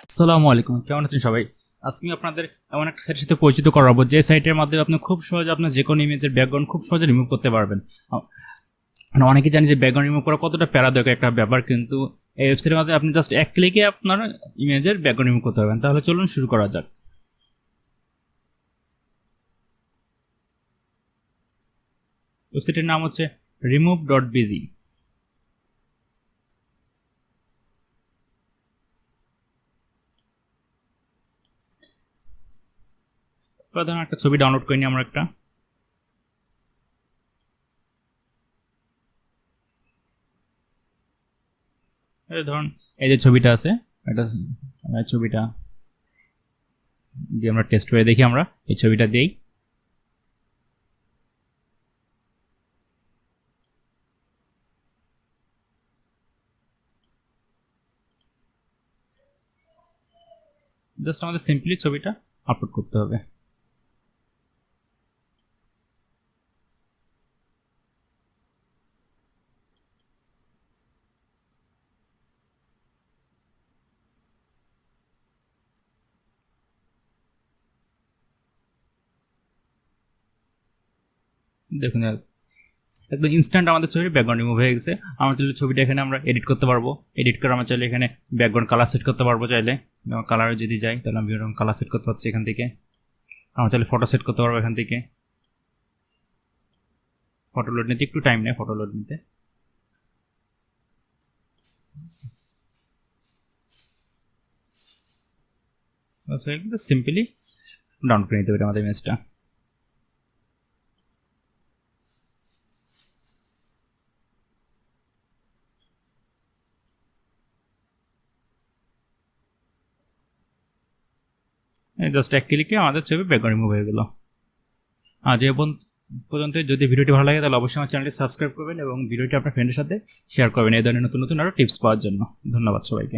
আসসালামু আলাইকুম, কেমন আছেন সবাই? আজকে আমি আপনাদের এমন একটা সাইটের সাথে পরিচিত করাবো যে সাইটের মাধ্যমে আপনি খুব সহজে আপনার যে কোনো ইমেজের ব্যাকগ্রাউন্ড খুব সহজে রিমুভ করতে পারবেন। মানে অনেকেই জানি যে ব্যাকগ্রাউন্ড রিমুভ করা কতটা প্যারাদায়ক একটা ব্যাপার, কিন্তু এই ওয়েবসাইটের মাধ্যমে আপনি জাস্ট এক ক্লিকে আপনার ইমেজের ব্যাকগ্রাউন্ড রিমুভ করতে পারবেন। তাহলে চলুন শুরু করা যাক। ওয়েবসাইটের নাম হচ্ছে remove.bg। ধরুন একটা ছবি ডাউনলোড করে নিই আমরা একটা। ধরুন এই যে ছবিটা আছে, এটা ছবিটা দিয়ে আমরা টেস্ট করে দেখি। আমরা এই ছবিটা দিই, জাস্ট আমাদের সিম্পলি ছবিটা আপলোড করতে হবে। দেখুন একদম ইনস্ট্যান্ট আমাদের ছবির ব্যাকগ্রাউন্ড রিমুভ হয়ে গেছে। আমরা চাইলে ছবিটা এখানে আমরা এডিট করতে পারবো। এডিট করে আমরা চাইলে এখানে ব্যাকগ্রাউন্ড কালার সেট করতে পারবো। চাইলে কালারে যদি যাই তাহলে আমি এরকম কালার সেট করতে পারছি এখান থেকে। আমরা চাইলে ফটো সেট করতে পারবো এখান থেকে। ফটো লোড নিতে একটু টাইম নেয়, ফটো লোড নিতে। সিম্পলি ডাউনলোড করে নিতে পারি আমাদের ইমেজটা। জাস্ট এক ক্লিকে আমাদের ছবি ব্যাকগ্রাউন্ড রিমুভ হয়ে গেল। আজ এ পর্যন্ত যদি ভিডিওটি ভালো লাগে তাহলে অবশ্যই আমার চ্যানেলটি সাবস্ক্রাইব করবেন এবং ভিডিওটি আপনার ফ্রেন্ডের সাথে শেয়ার করবেন এই ধরনের নতুন নতুন আরও টিপস পাওয়ার জন্য। ধন্যবাদ সবাইকে।